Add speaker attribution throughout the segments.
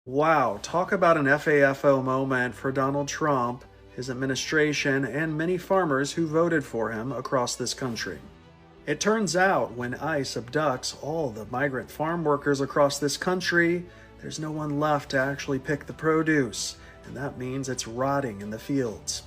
Speaker 1: Wow, talk about an FAFO moment for Donald Trump, his administration, and many farmers who voted for him across this country. It turns out when ICE abducts all the migrant farm workers across this country, there's no one left to actually pick the produce, and that means it's rotting in the fields.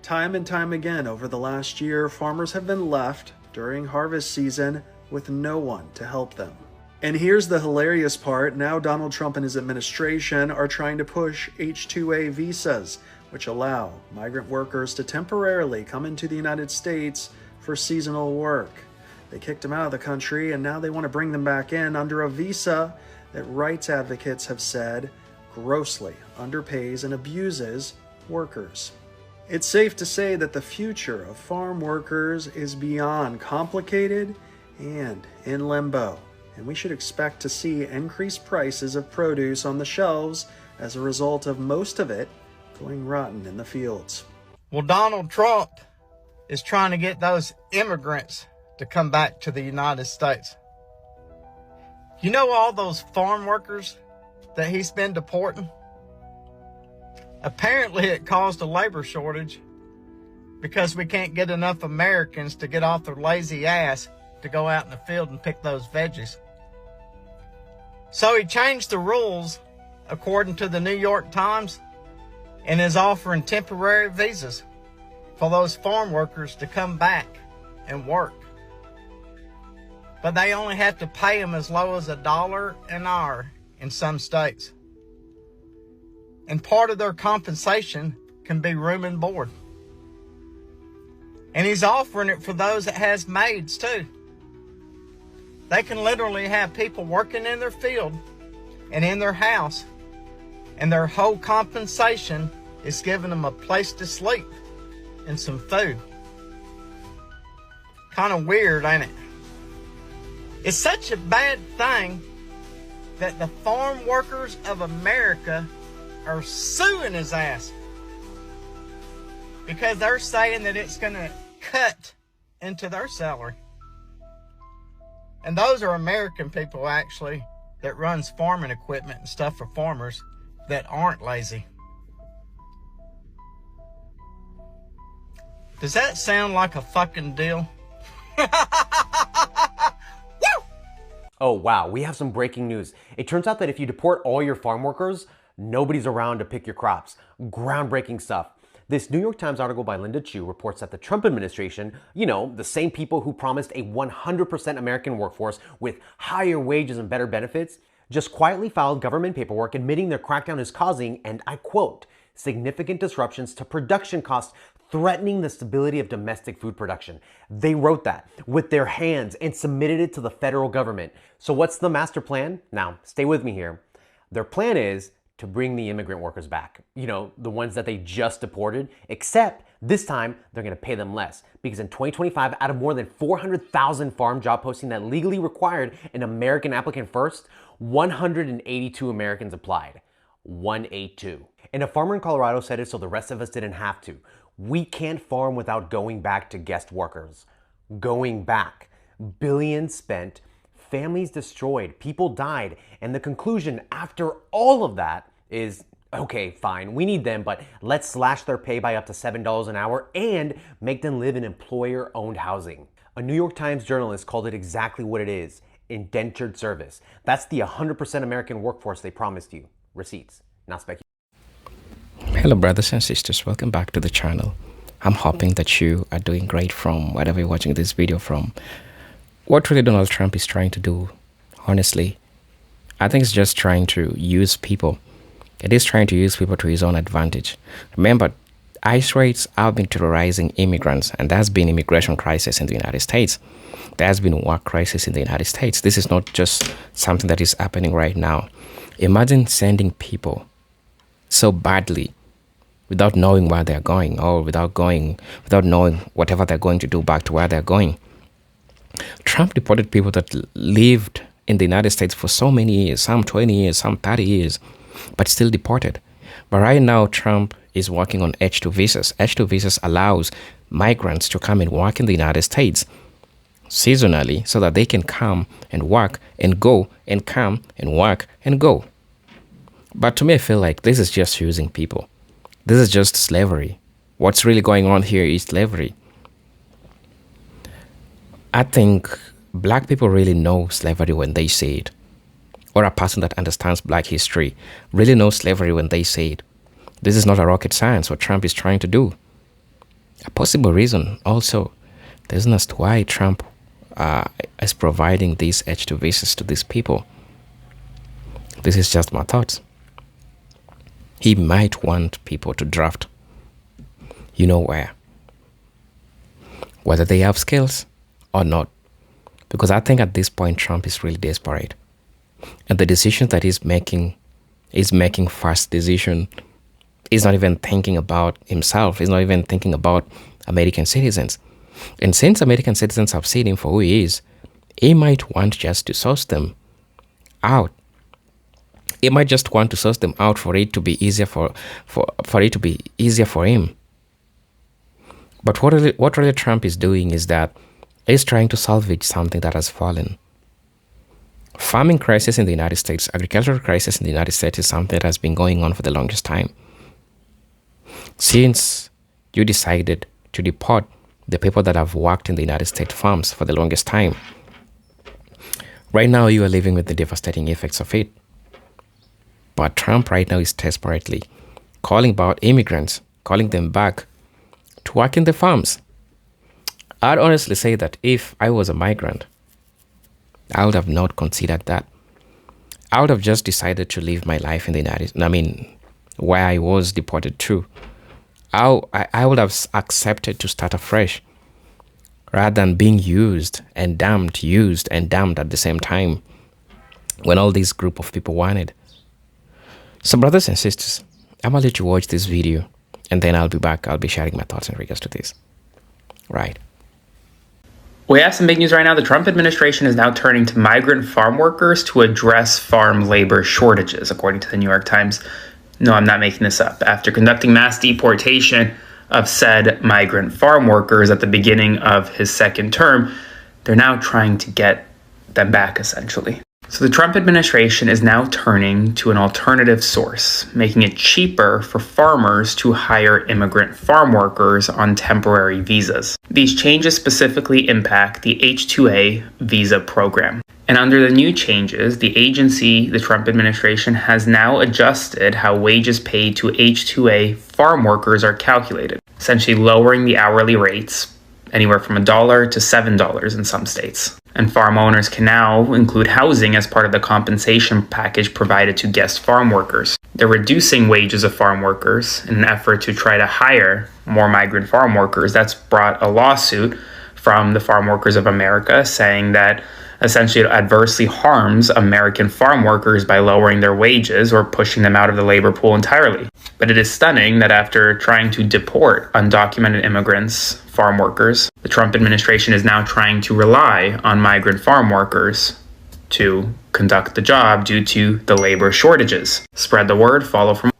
Speaker 1: Time and time again over the last year, farmers have been left during harvest season with no one to help them. And here's the hilarious part. Now Donald Trump and his administration are trying to push H-2A visas, which allow migrant workers to temporarily come into the United States for seasonal work. They kicked them out of the country, and now they want to bring them back in under a visa that rights advocates have said grossly underpays and abuses workers. It's safe to say that the future of farm workers is beyond complicated and in limbo, and we should expect to see increased prices of produce on the shelves as a result of most of it going rotten in the fields.
Speaker 2: Well, Donald Trump is trying to get those immigrants to come back to the United States. You know all those farm workers that he's been deporting? Apparently it caused a labor shortage because we can't get enough Americans to get off their lazy ass to go out in the field and pick those veggies. So he changed the rules according to the New York Times and is offering temporary visas for those farm workers to come back and work. But they only have to pay them as low as $1 an hour in some states. And part of their compensation can be room and board. And he's offering it for those that has maids too. They can literally have people working in their field and in their house, and their whole compensation is giving them a place to sleep and some food. Kind of weird, ain't it? It's such a bad thing that the farm workers of America are suing his ass because they're saying that it's going to cut into their salary. And those are American people, actually, that runs farming equipment and stuff for farmers that aren't lazy. Does that sound like a fucking deal?
Speaker 3: Oh wow, we have some breaking news. It turns out that if you deport all your farm workers, nobody's around to pick your crops. Groundbreaking stuff. This New York Times article by Linda Chu reports that the Trump administration, the same people who promised a 100% American workforce with higher wages and better benefits, just quietly filed government paperwork admitting their crackdown is causing, and I quote, significant disruptions to production costs threatening the stability of domestic food production. They wrote that with their hands and submitted it to the federal government. So what's the master plan? Now, stay with me here. Their plan is to bring the immigrant workers back. The ones that they just deported, except this time they're gonna pay them less because in 2025, out of more than 400,000 farm job postings that legally required an American applicant first, 182 Americans applied. 182. And a farmer in Colorado said it so the rest of us didn't have to. We can't farm without going back to guest workers. Going back. Billions spent, families destroyed, people died, and the conclusion after all of that is, okay, fine, we need them, but let's slash their pay by up to $7 an hour and make them live in employer-owned housing. A New York Times journalist called it exactly what it is, indentured service. That's the 100% American workforce they promised you. Receipts, not speculation.
Speaker 4: Hello brothers and sisters, welcome back to the channel. I'm hoping that you are doing great from wherever you're watching this video from. What really Donald Trump is trying to do, honestly, I think it's just trying to use people. It is trying to use people to his own advantage. Remember, ICE raids have been terrorizing immigrants, and there's been immigration crisis in the United States. There has been work crisis in the United States. This is not just something that is happening right now. Imagine sending people so badly without knowing where they're going, or without knowing whatever they're going to do back to where they're going. Trump deported people that lived in the United States for so many years, some 20 years, some 30 years, but still deported. But right now, Trump is working on H-2 visas. H-2 visas allows migrants to come and work in the United States seasonally so that they can come and work and go and come and work and go. But to me, I feel like this is just using people. This is just slavery. What's really going on here is slavery. I think black people really know slavery when they say it. Or a person that understands black history really knows slavery when they say it. This is not a rocket science what Trump is trying to do. A possible reason also, the reason as to why Trump is providing these H2 visas to these people. This is just my thoughts. He might want people to draft, you know where, whether they have skills or not. Because I think at this point, Trump is really desperate. And the decisions that he's making fast decision. He's not even thinking about himself. He's not even thinking about American citizens. And since American citizens have seen him for who he is, he might want just to source them out. He might just want to source them out for it to be easier for it to be easier for him. But what really Trump is doing is that he's trying to salvage something that has fallen. Farming crisis in the United States, agricultural crisis in the United States is something that has been going on for the longest time. Since you decided to deport the people that have worked in the United States farms for the longest time, right now you are living with the devastating effects of it. But Trump right now is desperately calling about immigrants, calling them back to work in the farms. I'd honestly say that if I was a migrant, I would have not considered that. I would have just decided to live my life in the where I was deported to. I would have accepted to start afresh rather than being used and damned at the same time when all this group of people wanted. So brothers and sisters, I'm going to let you watch this video and then I'll be back. I'll be sharing my thoughts in regards to this. Right.
Speaker 5: We have some big news right now. The Trump administration is now turning to migrant farm workers to address farm labor shortages, according to the New York Times. No, I'm not making this up. After conducting mass deportation of said migrant farm workers at the beginning of his second term, they're now trying to get them back, essentially. So the Trump administration is now turning to an alternative source, making it cheaper for farmers to hire immigrant farm workers on temporary visas. These changes specifically impact the H-2A visa program. And under the new changes, the agency, the Trump administration, has now adjusted how wages paid to H-2A farm workers are calculated, essentially lowering the hourly rates anywhere from $1 to $7 in some states. And farm owners can now include housing as part of the compensation package provided to guest farm workers. They're reducing wages of farm workers in an effort to try to hire more migrant farm workers. That's brought a lawsuit from the Farm Workers of America saying that essentially it adversely harms American farm workers by lowering their wages or pushing them out of the labor pool entirely. But it is stunning that after trying to deport undocumented immigrants, farm workers, the Trump administration is now trying to rely on migrant farm workers to conduct the job due to the labor shortages. Spread the word, follow from.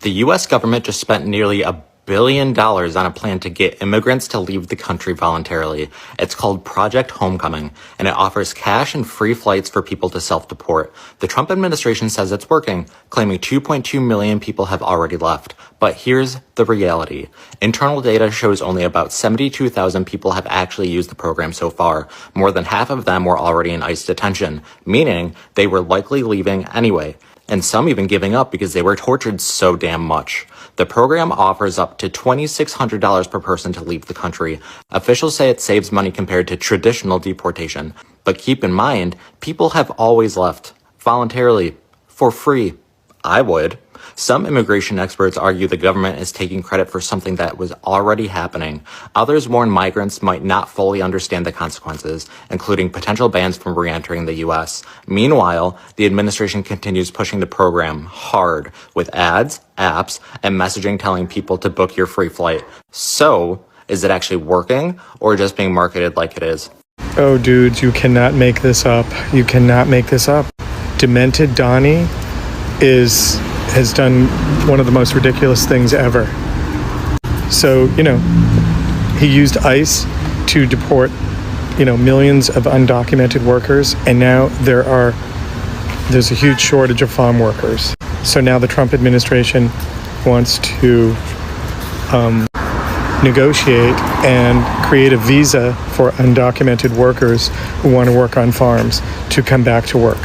Speaker 6: The U.S. government just spent nearly $1 billion on a plan to get immigrants to leave the country voluntarily. It's called Project Homecoming, and it offers cash and free flights for people to self-deport. The Trump administration says it's working, claiming 2.2 million people have already left. But here's the reality. Internal data shows only about 72,000 people have actually used the program so far. More than half of them were already in ICE detention, meaning they were likely leaving anyway, and some even giving up because they were tortured so damn much. The program offers up to $2,600 per person to leave the country. Officials say it saves money compared to traditional deportation. But keep in mind, people have always left voluntarily, for free. I would. Some immigration experts argue the government is taking credit for something that was already happening. Others warn migrants might not fully understand the consequences, including potential bans from re-entering the U.S. Meanwhile, the administration continues pushing the program hard with ads, apps, and messaging telling people to book your free flight. So, is it actually working, or just being marketed like it is?
Speaker 7: Oh, dudes, you cannot make this up. You cannot make this up. Demented Donnie has done one of the most ridiculous things ever. So, he used ICE to deport, millions of undocumented workers, and now there's a huge shortage of farm workers. So now the Trump administration wants to negotiate and create a visa for undocumented workers who want to work on farms to come back to work.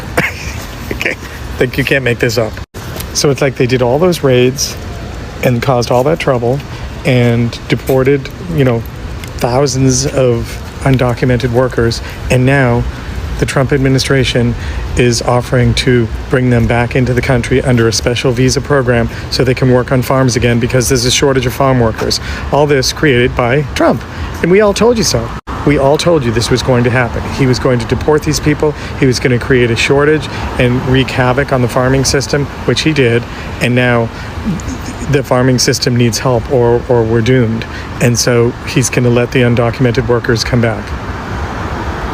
Speaker 7: Okay, like you can't make this up. So it's like they did all those raids and caused all that trouble and deported, thousands of undocumented workers, and now the Trump administration is offering to bring them back into the country under a special visa program so they can work on farms again because there's a shortage of farm workers. All this created by Trump. And we all told you so. We all told you this was going to happen. He was going to deport these people. He was going to create a shortage and wreak havoc on the farming system, which he did. And now the farming system needs help or we're doomed. And so he's going to let the undocumented workers come back.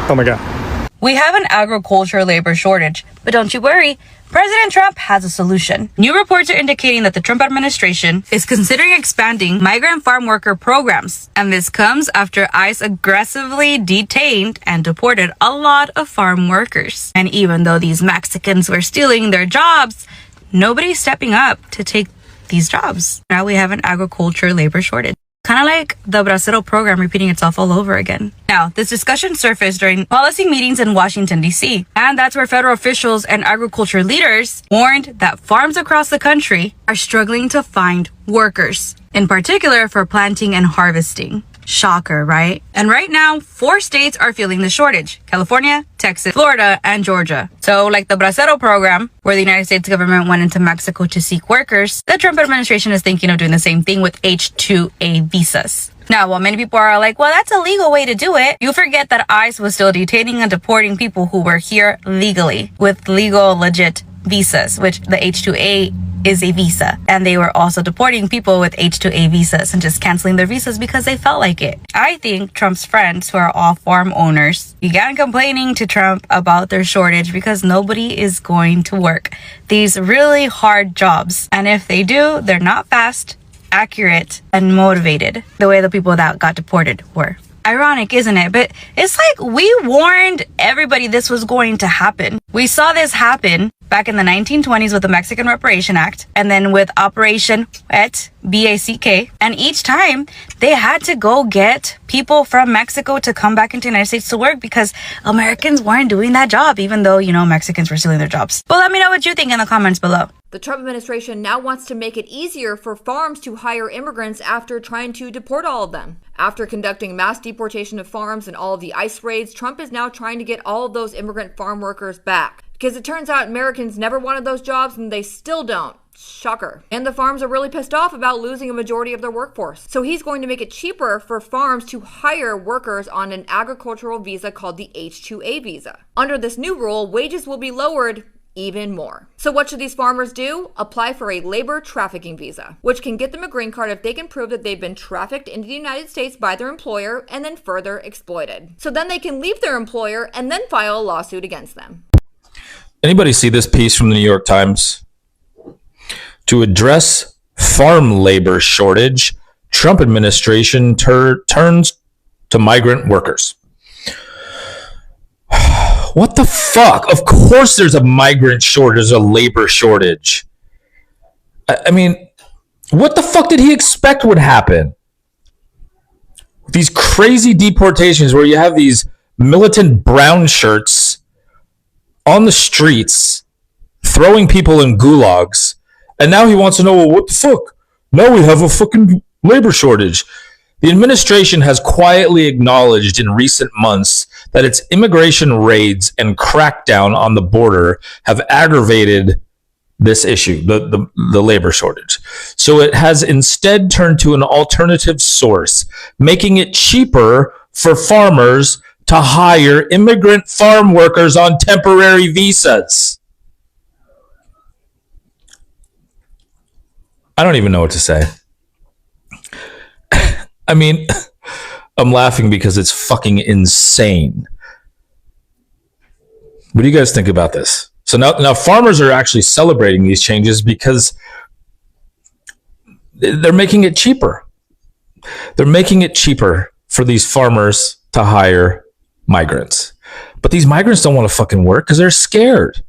Speaker 7: Oh my God.
Speaker 8: We have an agriculture labor shortage, but don't you worry. President Trump has a solution. New reports are indicating that the Trump administration is considering expanding migrant farm worker programs. And this comes after ICE aggressively detained and deported a lot of farm workers. And even though these Mexicans were stealing their jobs, nobody's stepping up to take these jobs. Now we have an agriculture labor shortage. Kind of like the Bracero program repeating itself all over again. Now, this discussion surfaced during policy meetings in Washington, D.C. And that's where federal officials and agriculture leaders warned that farms across the country are struggling to find workers, in particular for planting and harvesting. Shocker, right? And right now, 4 states are feeling the shortage: California, Texas, Florida, and Georgia. So like the Bracero program, where the United States government went into Mexico to seek workers, the Trump administration is thinking of doing the same thing with H-2A visas. Now, while many people are like, well, that's a legal way to do it, you forget that ICE was still detaining and deporting people who were here legally with legal, legit visas, which the H-2A is a visa. And they were also deporting people with H-2A visas and just canceling their visas because they felt like it. I think Trump's friends, who are all farm owners, began complaining to Trump about their shortage because nobody is going to work these really hard jobs. And if they do, they're not fast, accurate, and motivated the way the people that got deported were. Ironic, isn't it? But it's like we warned everybody this was going to happen. We saw this happen back in the 1920s with the Mexican Reparation Act, and then with Operation BACK. And each time they had to go get people from Mexico to come back into the United States to work because Americans weren't doing that job, even though, Mexicans were stealing their jobs. But let me know what you think in the comments below.
Speaker 9: The Trump administration now wants to make it easier for farms to hire immigrants after trying to deport all of them. After conducting mass deportation of farms and all of the ICE raids, Trump is now trying to get all of those immigrant farm workers back. Because it turns out Americans never wanted those jobs and they still don't. Shocker. And the farms are really pissed off about losing a majority of their workforce. So he's going to make it cheaper for farms to hire workers on an agricultural visa called the H-2A visa. Under this new rule, wages will be lowered even more. So what should these farmers do? Apply for a labor trafficking visa, which can get them a green card if they can prove that they've been trafficked into the United States by their employer and then further exploited. So then they can leave their employer and then file a lawsuit against them.
Speaker 10: Anybody see this piece from the New York Times? To address farm labor shortage, Trump administration turns to migrant workers. What the fuck? Of course there's a migrant shortage, a labor shortage. I mean, what the fuck did he expect would happen? These crazy deportations where you have these militant brown shirts on the streets throwing people in gulags, and now he wants to know, well, what the fuck? Now we have a fucking labor shortage. The administration has quietly acknowledged in recent months that its immigration raids and crackdown on the border have aggravated this issue, the labor shortage. So it has instead turned to an alternative source, making it cheaper for farmers to hire immigrant farm workers on temporary visas. I don't even know what to say. I mean, I'm laughing because it's fucking insane. What do you guys think about this? So now farmers are actually celebrating these changes because they're making it cheaper. They're making it cheaper for these farmers to hire migrants. But these migrants don't want to fucking work because they're scared.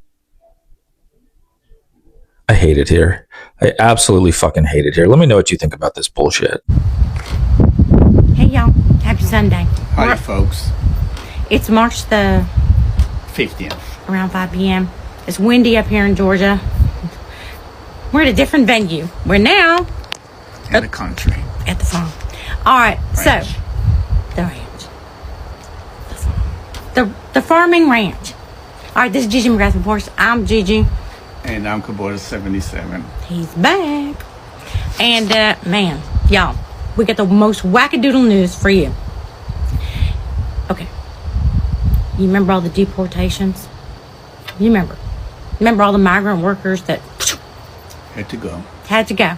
Speaker 10: I hate it here. I absolutely fucking hate it here. Let me know what you think about this bullshit.
Speaker 11: Hey, y'all. Happy Sunday.
Speaker 12: Hi, folks.
Speaker 11: It's March the
Speaker 12: 50th.
Speaker 11: Around 5 p.m. It's windy up here in Georgia. We're at a different venue. We're now
Speaker 12: in the country.
Speaker 11: At the farm. All right.
Speaker 12: Ranch.
Speaker 11: So, the ranch. The farm. The farming ranch. All right. This is Gigi McGrath Reports. I'm Gigi.
Speaker 12: And I'm Kubota 77.
Speaker 11: He's back. And, man, y'all, we got the most wackadoodle news for you. Okay. You remember all the deportations? You remember? Remember all the migrant workers that
Speaker 12: had to go?
Speaker 11: Had to go.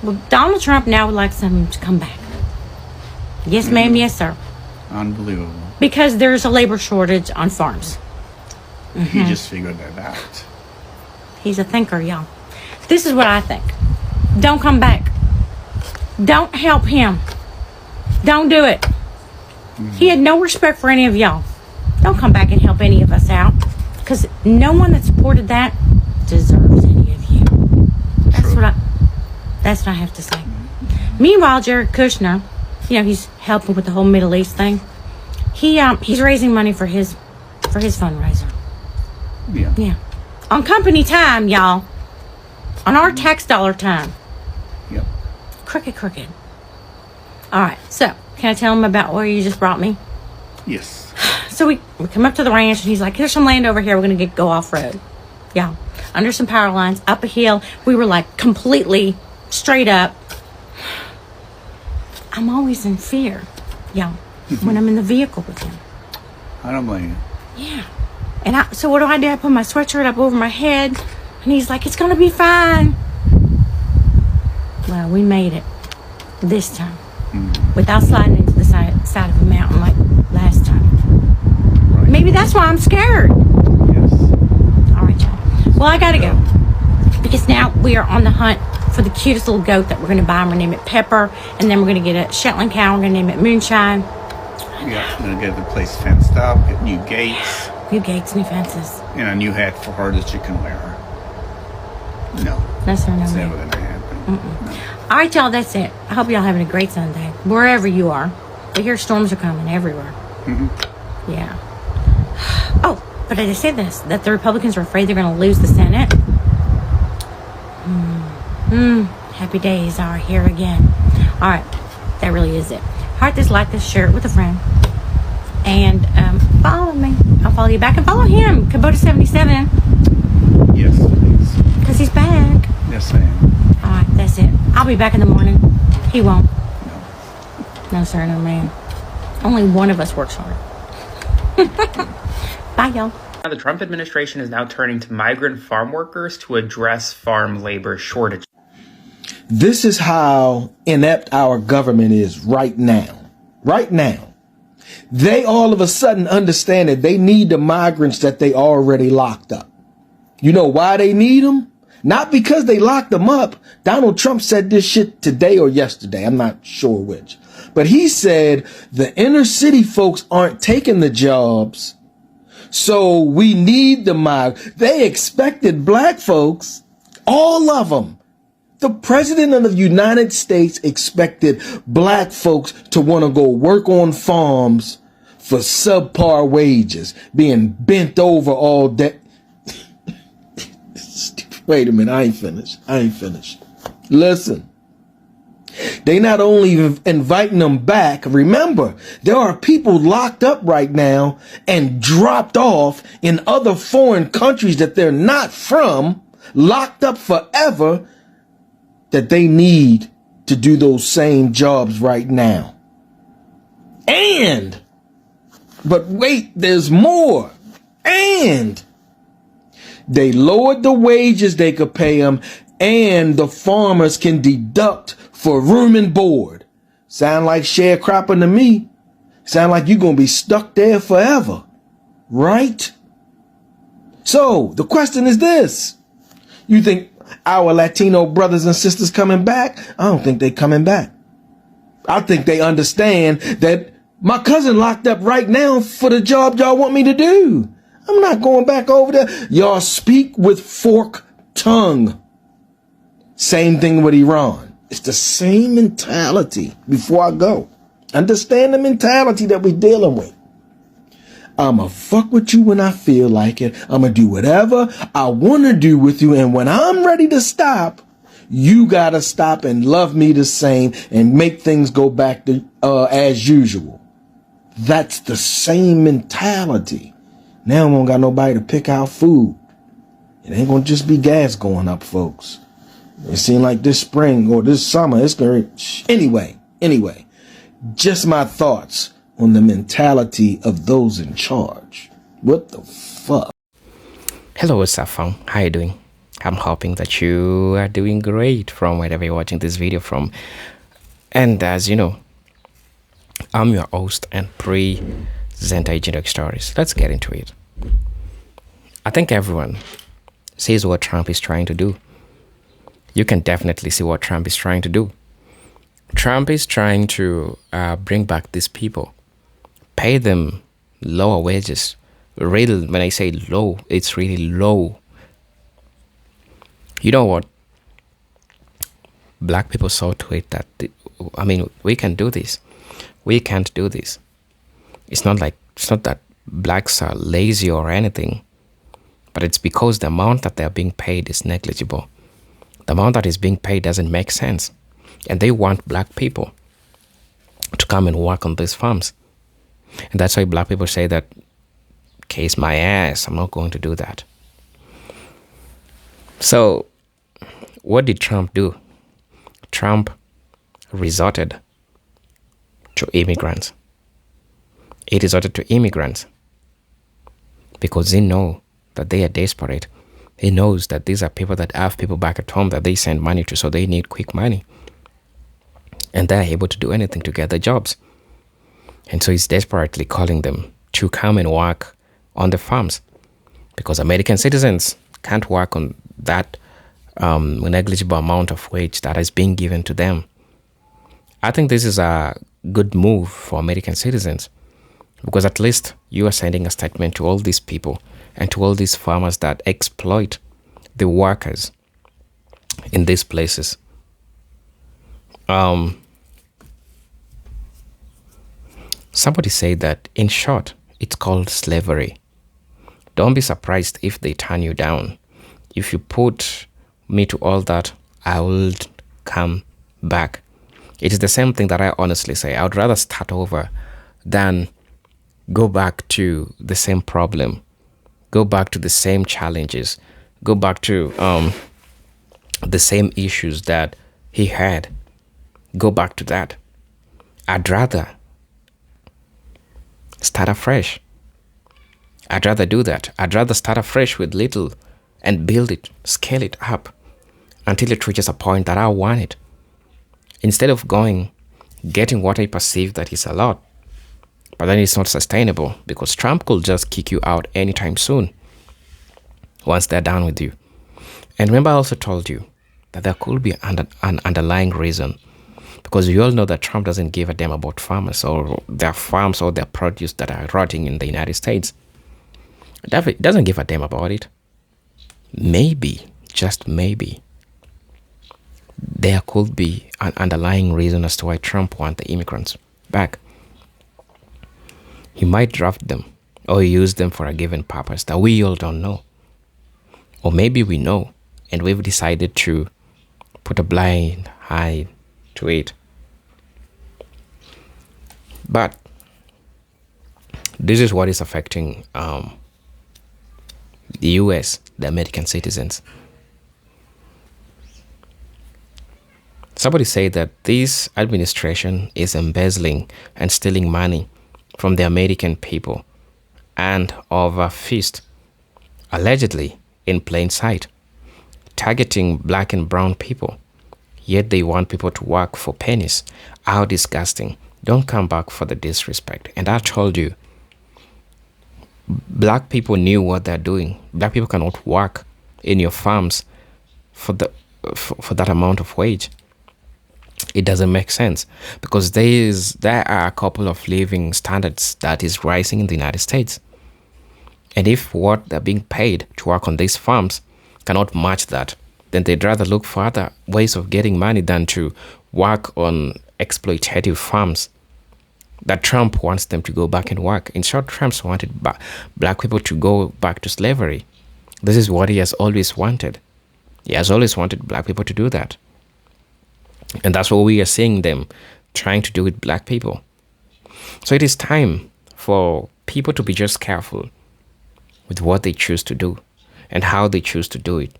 Speaker 11: Well, Donald Trump now would like them to come back. Yes, ma'am. Yes, sir.
Speaker 12: Unbelievable.
Speaker 11: Because there's a labor shortage on farms.
Speaker 12: He just figured that out.
Speaker 11: He's a thinker, y'all. This is what I think. Don't come back. Don't help him. Don't do it. He had no respect for any of y'all. Don't come back and help any of us out. Because no one that supported that deserves any of you. That's what I have to say. Meanwhile, Jared Kushner, you know, he's helping with the whole Middle East thing. He's raising money for his fundraiser. Yeah. On company time, y'all. On our tax dollar time.
Speaker 12: Yep.
Speaker 11: Crooked. All right. So, can I tell him about where you just brought me?
Speaker 12: Yes.
Speaker 11: So we come up to the ranch, and he's like, "There's some land over here. We're gonna go off road." Yeah. Under some power lines, up a hill. We were like completely straight up. I'm always in fear, y'all, when I'm in the vehicle with him.
Speaker 12: I don't blame you.
Speaker 11: Yeah. And so what do? I put my sweatshirt up over my head, and he's like, "It's gonna be fine." Well, we made it this time without sliding into the side of a mountain like last time. Right. Maybe that's why I'm scared.
Speaker 12: Yes.
Speaker 11: All right, y'all. Well, I gotta go because now we are on the hunt for the cutest little goat that we're gonna buy. We're gonna name it Pepper, and then we're gonna get a Shetland cow. We're gonna name it Moonshine.
Speaker 12: Yeah, I'm gonna get the place fenced up, get new gates.
Speaker 11: New gates, new fences.
Speaker 12: And a new hat for her that you can wear. No.
Speaker 11: That's her. No.
Speaker 12: It's never gonna happen. No.
Speaker 11: All right, y'all. That's it. I hope y'all having a great Sunday wherever you are. I hear storms are coming everywhere. Yeah. Oh, but I just say this, that the Republicans are afraid they're going to lose the Senate. Happy days are here again. All right. That really is it. Heart this, like this, share it with a friend. And follow me. I'll follow you back and follow him, Kubota 77.
Speaker 12: Yes, please.
Speaker 11: Because he's back.
Speaker 12: Yes, I am.
Speaker 11: All right. That's it. I'll be back in the morning. He won't. No, sir. No, ma'am. Only one of us works hard. Bye, y'all.
Speaker 5: The Trump administration is now turning to migrant farm workers to address farm labor shortages.
Speaker 13: This is how inept our government is right now. Right now. They all of a sudden understand that they need the migrants that they already locked up. You know why they need them? Not because they locked them up. Donald Trump said this shit today or yesterday. I'm not sure which. But he said the inner city folks aren't taking the jobs. So we need the migrants. They expected black folks, all of them. The president of the United States expected black folks to want to go work on farms for subpar wages, being bent over all day. Wait a minute, I ain't finished. Listen, they not only inviting them back, remember, there are people locked up right now and dropped off in other foreign countries that they're not from, locked up forever, that they need to do those same jobs right now. But wait, there's more. And they lowered the wages they could pay them, and the farmers can deduct for room and board. Sound like sharecropping to me. Sound like you're going to be stuck there forever. Right? So, the question is this. You think our Latino brothers and sisters coming back? I don't think they coming back. I think they understand that my cousin locked up right now for the job y'all want me to do. I'm not going back over there. Y'all speak with forked tongue. Same thing with Iran. It's the same mentality. Before I go, understand the mentality that we're dealing with. I'ma fuck with you when I feel like it. I'ma do whatever I want to do with you. And when I'm ready to stop, you gotta stop and love me the same and make things go back to as usual. That's the same mentality. Now we don't got nobody to pick out food. It ain't gonna just be gas going up, folks. It seems like this spring or this summer, it's gonna... Anyway, just my thoughts on the mentality of those in charge. What the fuck?
Speaker 4: Hello, what's up, fam? How you doing? I'm hoping that you are doing great from wherever you're watching this video from. And as you know, I'm your host and presenter, Agent Stories. Let's get into it. I think everyone sees what Trump is trying to do. You can definitely see what Trump is trying to do. Trump is trying to bring back these people, pay them lower wages. Really, when I say low, it's really low. You know what? Black people saw to it that, we can do this. We can't do this. It's not that blacks are lazy or anything, but it's because the amount that they're being paid is negligible. The amount that is being paid doesn't make sense. And they want black people to come and work on these farms. And that's why black people say that, kiss my ass, I'm not going to do that. So, what did Trump do? Trump resorted to immigrants. He resorted to immigrants because they know that they are desperate. He knows that these are people that have people back at home that they send money to, so they need quick money. And they're able to do anything to get the jobs. And so he's desperately calling them to come and work on the farms because American citizens can't work on that negligible amount of wage that is being given to them. I think this is a good move for American citizens because at least you are sending a statement to all these people and to all these farmers that exploit the workers in these places. Somebody said that, in short, it's called slavery. Don't be surprised if they turn you down. If you put me to all that, I will come back. It is the same thing that I honestly say. I would rather start over than go back to the same problem, go back to the same challenges, go back to the same issues that he had. Go back to that. I'd rather start afresh. I'd rather do that. I'd rather start afresh with little and build it, scale it up until it reaches a point that I want it. Instead of getting what I perceive that is a lot, but then it's not sustainable because Trump could just kick you out anytime soon once they're done with you. And remember, I also told you that there could be an underlying reason because you all know that Trump doesn't give a damn about farmers or their farms or their produce that are rotting in the United States. He doesn't give a damn about it. Maybe, just maybe, there could be an underlying reason as to why Trump wants the immigrants back. He might draft them or use them for a given purpose that we all don't know. Or maybe we know and we've decided to put a blind eye to it. But this is what is affecting the US, the American citizens. Somebody said that this administration is embezzling and stealing money from the American people and overfeast, allegedly in plain sight, targeting black and brown people. Yet they want people to work for pennies. How disgusting. Don't come back for the disrespect. And I told you, black people knew what they're doing. Black people cannot work in your farms for that amount of wage. It doesn't make sense because there are a couple of living standards that is rising in the United States. And if what they're being paid to work on these farms cannot match that, then they'd rather look for other ways of getting money than to work on exploitative farms that Trump wants them to go back and work. In short, Trump wanted black people to go back to slavery. This is what he has always wanted. He has always wanted black people to do that. And that's what we are seeing them trying to do with black people. So it is time for people to be just careful with what they choose to do and how they choose to do it.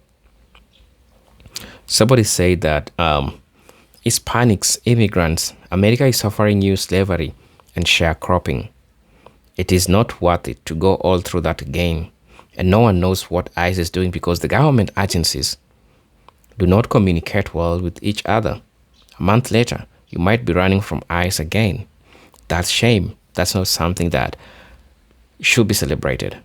Speaker 4: Somebody said that Hispanics, immigrants, America is suffering new slavery and sharecropping. It is not worth it to go all through that again. And no one knows what ICE is doing because the government agencies do not communicate well with each other. A month later, you might be running from ICE again. That's shame. That's not something that should be celebrated.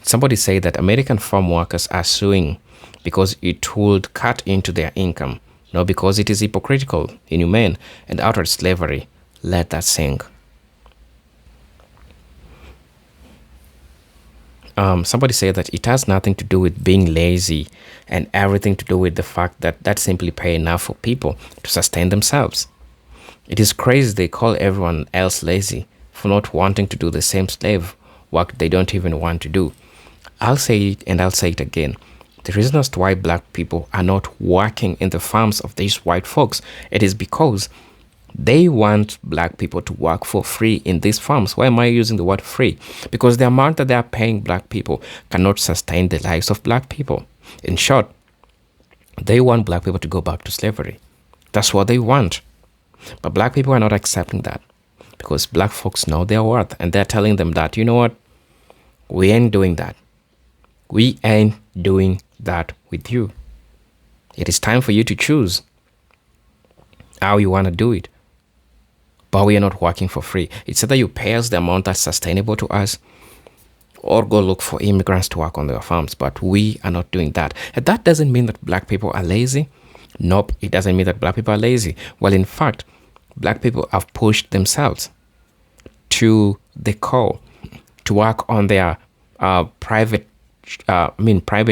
Speaker 4: Somebody said that American farm workers are suing because it would cut into their income, not because it is hypocritical, inhumane, and outright slavery. Let that sink. Somebody said that it has nothing to do with being lazy and everything to do with the fact that that's simply pay enough for people to sustain themselves. It is crazy they call everyone else lazy for not wanting to do the same slave work they don't even want to do. I'll say it and I'll say it again. The reason as to why black people are not working in the farms of these white folks, it is because they want black people to work for free in these farms. Why am I using the word free? Because the amount that they are paying black people cannot sustain the lives of black people. In short, they want black people to go back to slavery. That's what they want. But black people are not accepting that because black folks know their worth and they're telling them that, you know what, we ain't doing that. We ain't doing that with you. It is time for you to choose how you want to do it. But we are not working for free. It's either you pay us the amount that's sustainable to us or go look for immigrants to work on their farms. But we are not doing that. And that doesn't mean that black people are lazy. Nope, it doesn't mean that black people are lazy. Well, in fact, black people have pushed themselves to the core to work on their private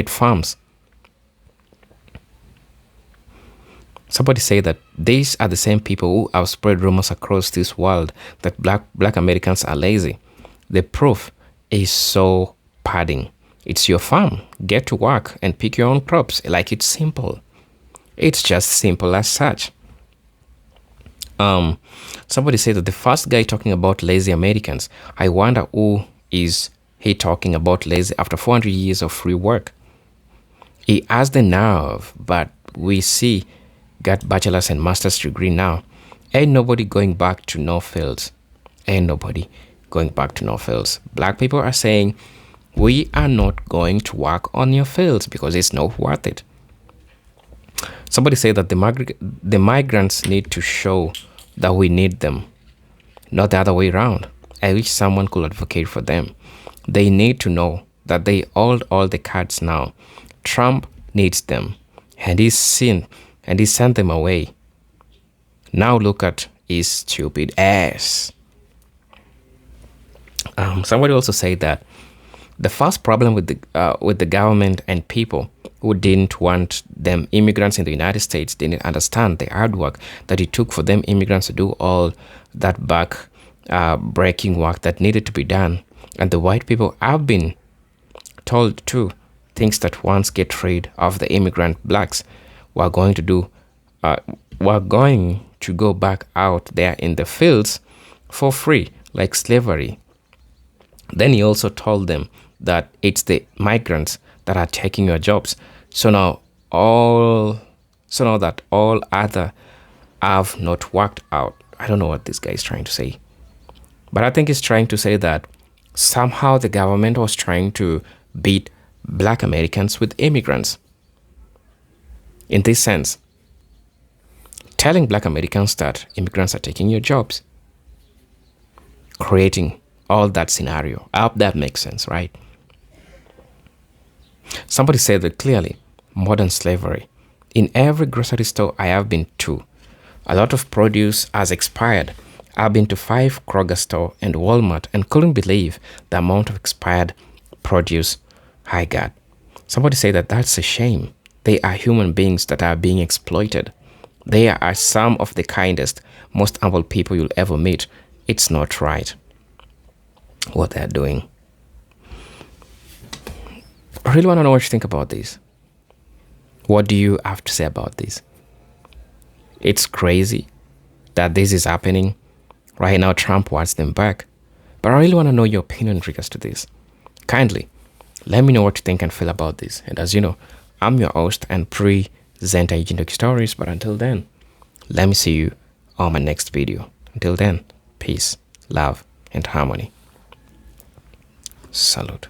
Speaker 4: farms. Somebody say that these are the same people who have spread rumors across this world that black Americans are lazy. The proof is so padding. It's your farm. Get to work and pick your own crops. Like, it's simple. It's just simple as such. Somebody said that the first guy talking about lazy Americans, I wonder who is he talking about lazy after 400 years of free work. He has the nerve, but we see got bachelor's and master's degree now. Ain't nobody going back to no fields. Ain't nobody going back to no fields. Black people are saying, we are not going to work on your fields because it's not worth it. Somebody said that the migrants need to show that we need them, not the other way around. I wish someone could advocate for them. They need to know that they hold all the cards now. Trump needs them, and he's sent them away. Now look at his stupid ass. Somebody also said that the first problem with the government and people who didn't want them immigrants in the United States didn't understand the hard work that it took for them immigrants to do all that back breaking work that needed to be done. And the white people have been told too, things that once get rid of the immigrant blacks we're going to do. We're going to go back out there in the fields for free, like slavery. Then he also told them that it's the migrants that are taking your jobs. So now that all other have not worked out. I don't know what this guy is trying to say. But I think he's trying to say that somehow the government was trying to beat black Americans with immigrants. In this sense, telling black Americans that immigrants are taking your jobs, creating all that scenario. I hope that makes sense, right? Somebody said that clearly, modern slavery. In every grocery store I have been to, a lot of produce has expired. I've been to 5 Kroger store and Walmart and couldn't believe the amount of expired produce high God. Somebody say that that's a shame. They are human beings that are being exploited. They are some of the kindest, most humble people you'll ever meet. It's not right what they're doing. I really want to know what you think about this. What do you have to say about this? It's crazy that this is happening. Right now, Trump wants them back. But I really want to know your opinion in regards to this. Kindly, let me know what you think and feel about this. And as you know, I'm your host and presenter Agent Stories. But until then, let me see you on my next video. Until then, peace, love, and harmony. Salute.